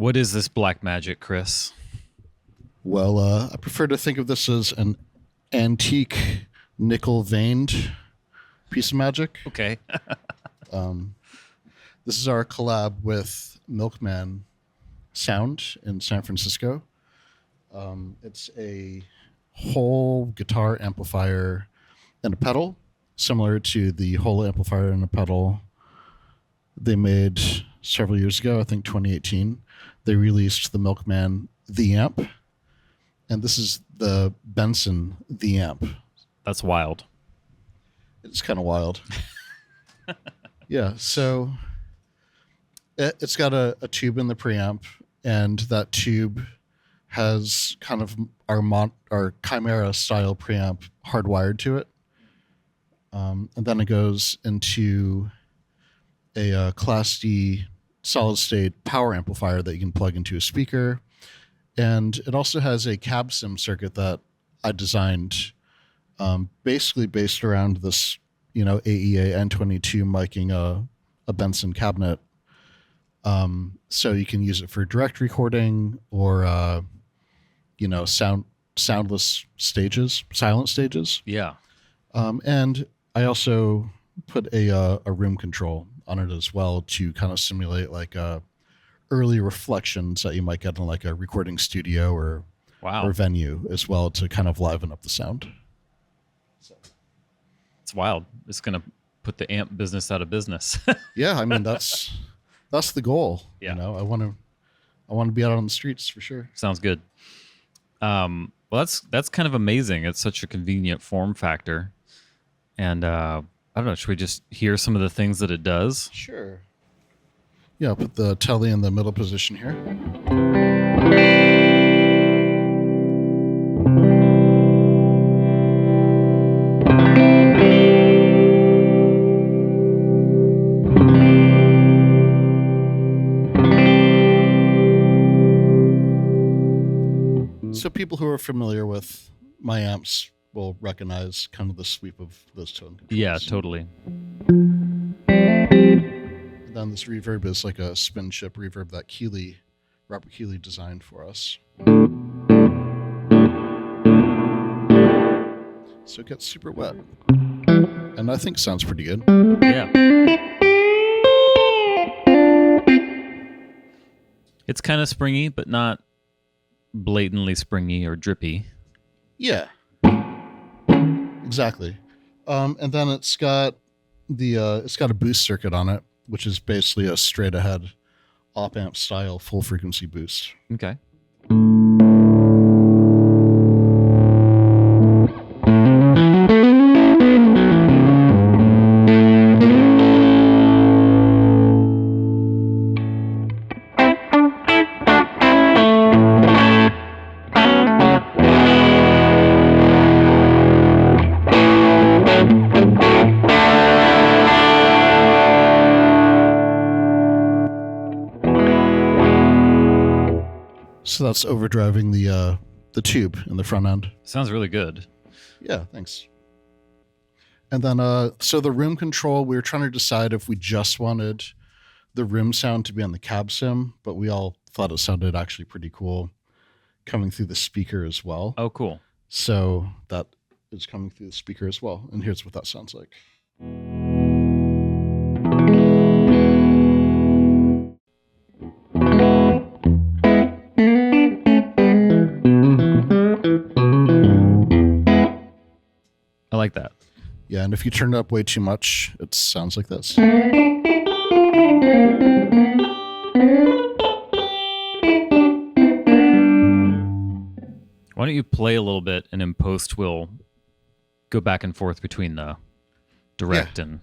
What is this black magic, Chris? Well, I prefer to think of this as an antique nickel-veined piece of magic. Okay. This is our collab with Milkman Sound in San Francisco. It's a whole guitar amplifier and a pedal, similar to the whole amplifier and a pedal they made several years ago, I think 2018. They released the Milkman the Amp, and this is the Benson the Amp. That's wild. It's kind of wild. Yeah, so it's got a tube in the preamp, and that tube has kind of our Chimera style preamp hardwired to it. And then it goes into a Class D solid state power amplifier that you can plug into a speaker. And it also has a cab sim circuit that I designed basically based around this, AEA N22 miking a Benson cabinet. So you can use it for direct recording or, soundless stages, silent stages. Yeah. And I also put a room control on it as well to kind of simulate like early reflections that you might get in like a recording studio or venue as well to kind of liven up the sound. So. It's wild. It's going to put the amp business out of business. Yeah, I mean that's the goal. Yeah. I want to be out on the streets for sure. Sounds good. Well, that's kind of amazing. It's such a convenient form factor. And I don't know, should we just hear some of the things that it does? Sure. Yeah, I'll put the telly in the middle position here. So people who are familiar with my amps will recognize kind of the sweep of those tone controls. Yeah, totally. And then this reverb is like a spin chip reverb that Robert Keeley designed for us. So it gets super wet. And I think sounds pretty good. Yeah. It's kind of springy, but not blatantly springy or drippy. Yeah. Exactly. And then it's got a boost circuit on it, which is basically a straight ahead op amp style full frequency boost. Okay. So that's overdriving the tube in the front end. Sounds really good. Yeah, thanks. And then, so the room control, we were trying to decide if we just wanted the room sound to be on the cab sim, but we all thought it sounded actually pretty cool coming through the speaker as well. Oh, cool. So that is coming through the speaker as well. And here's what that sounds like. I like that. Yeah, and if you turn it up way too much, it sounds like this. Why don't you play a little bit, and in post we'll go back and forth between the direct and...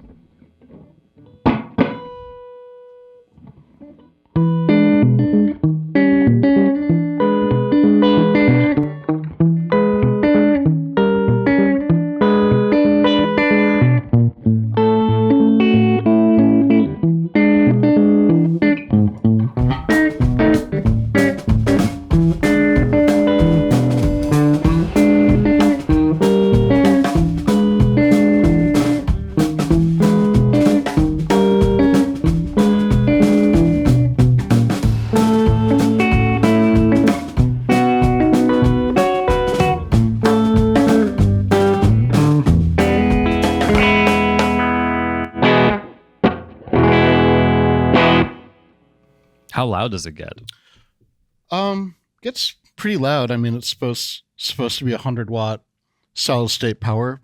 How loud does it get? Gets pretty loud. I mean, it's supposed to be 100-watt solid state power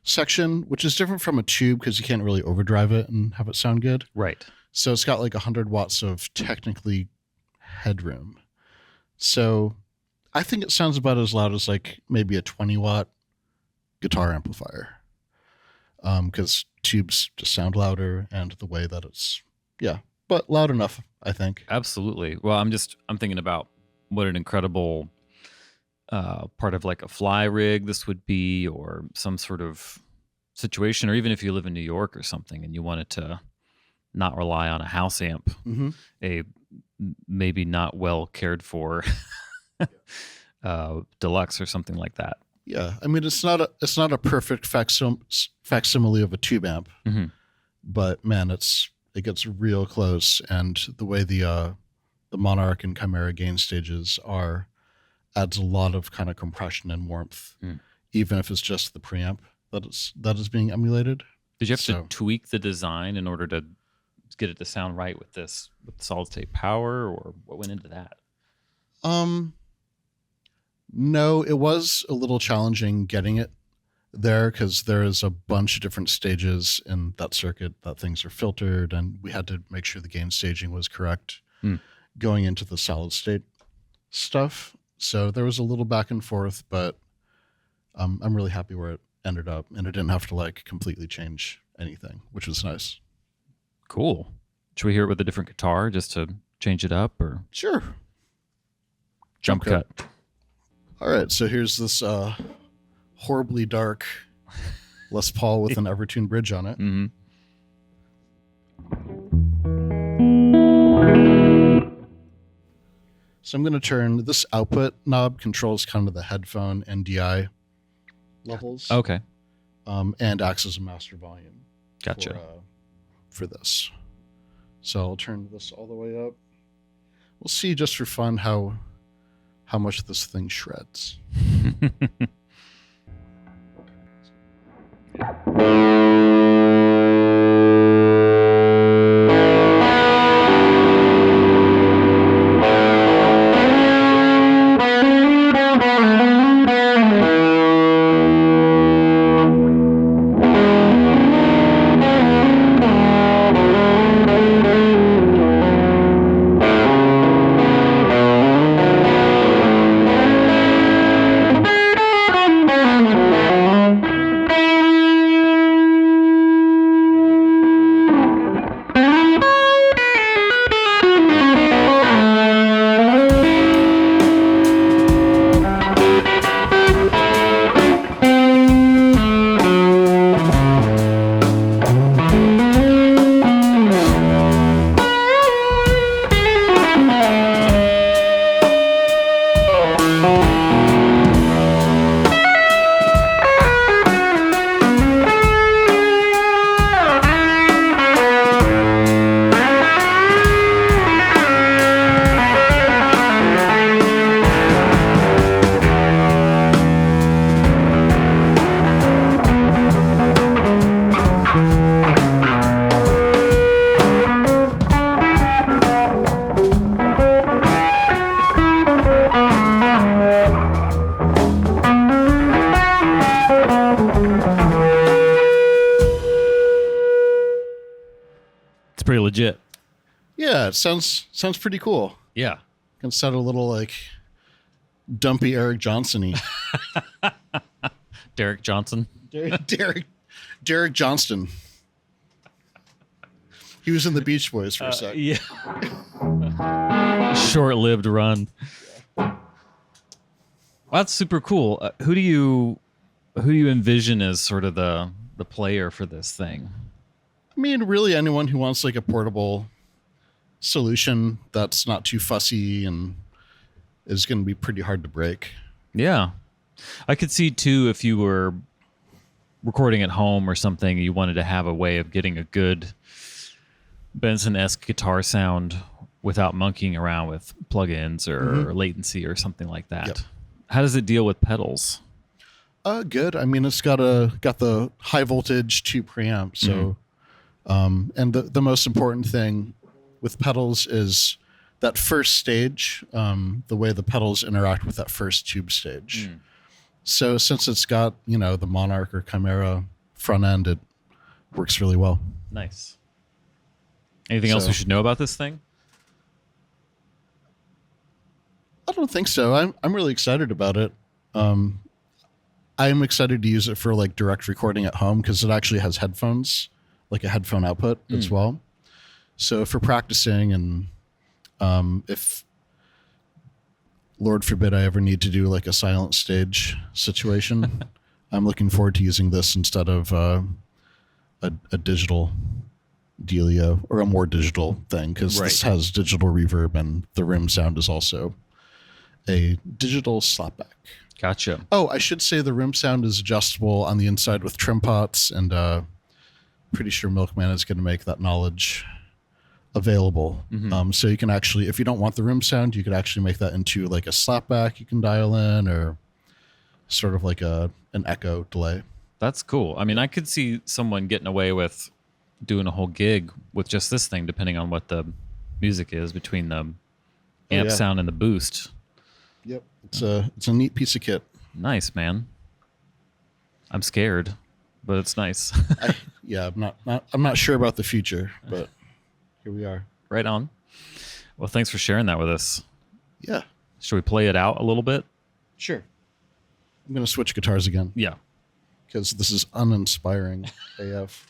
section, which is different from a tube because you can't really overdrive it and have it sound good. Right. So it's got like 100 watts of technically headroom. So I think it sounds about as loud as like maybe a 20-watt guitar amplifier. Because tubes just sound louder, and the way that it's, but loud enough, I think. Absolutely. Well, I'm thinking about what an incredible part of like a fly rig this would be, or some sort of situation, or even if you live in New York or something and you wanted to not rely on a house amp, a maybe not well cared for deluxe or something like that. Yeah, I mean, it's not a perfect facsimile of a tube amp, but man, it gets real close, and the way the Monarch and Chimera gain stages are adds a lot of kind of compression and warmth, even if it's just the preamp that is being emulated. Did you have to tweak the design in order to get it to sound right with solid state power, or what went into that? No, it was a little challenging getting it there because there is a bunch of different stages in that circuit that things are filtered, and we had to make sure the gain staging was correct going into the solid state stuff. So there was a little back and forth, but I'm really happy where it ended up, and it didn't have to like completely change anything, which was nice. Cool. Should we hear it with a different guitar just to change it up, or sure? Jump cut. All right, so here's this horribly dark Les Paul with an Evertune bridge on it. So I'm going to turn this output knob, controls kind of the headphone NDI levels. Okay. And acts as a master volume. Gotcha. For this. So I'll turn this all the way up. We'll see just for fun how much this thing shreds. Pretty legit. Yeah, it sounds pretty cool. Yeah. Can sound a little like dumpy Eric Johnson-y. Derek Johnson. Derek Johnston. He was in the Beach Boys for a sec. Yeah. Short-lived run. Well, that's super cool. Who do you envision as sort of the player for this thing? I mean, really anyone who wants like a portable solution that's not too fussy and is going to be pretty hard to break. Yeah. I could see too, if you were recording at home or something, you wanted to have a way of getting a good Benson-esque guitar sound without monkeying around with plugins or latency or something like that. Yep. How does it deal with pedals? Good. I mean, it's got the high voltage 2 preamp, so and the most important thing with pedals is that first stage, the way the pedals interact with that first tube stage. So since it's got, the Monarch or Chimera front end, it works really well. Nice. Anything else we should know about this thing? I don't think so. I'm really excited about it. I'm excited to use it for like direct recording at home because it actually has headphones, like a headphone output as well. So for practicing and if Lord forbid I ever need to do like a silent stage situation, I'm looking forward to using this instead of a digital dealio or a more digital thing because this has digital reverb and the rim sound is also a digital slapback. Gotcha. Oh, I should say the rim sound is adjustable on the inside with trim pots, and pretty sure Milkman is going to make that knowledge available. So you can actually, if you don't want the rim sound, you could actually make that into like a slapback you can dial in, or sort of like an echo delay. That's cool. I mean, I could see someone getting away with doing a whole gig with just this thing, depending on what the music is between the amp sound and the boost. Yep, it's a neat piece of kit. Nice, man. I'm scared, but it's nice. I'm not sure about the future, but here we are. Right on. Well, thanks for sharing that with us. Yeah. Should we play it out a little bit? Sure. I'm going to switch guitars again. Yeah. Because this is uninspiring AF.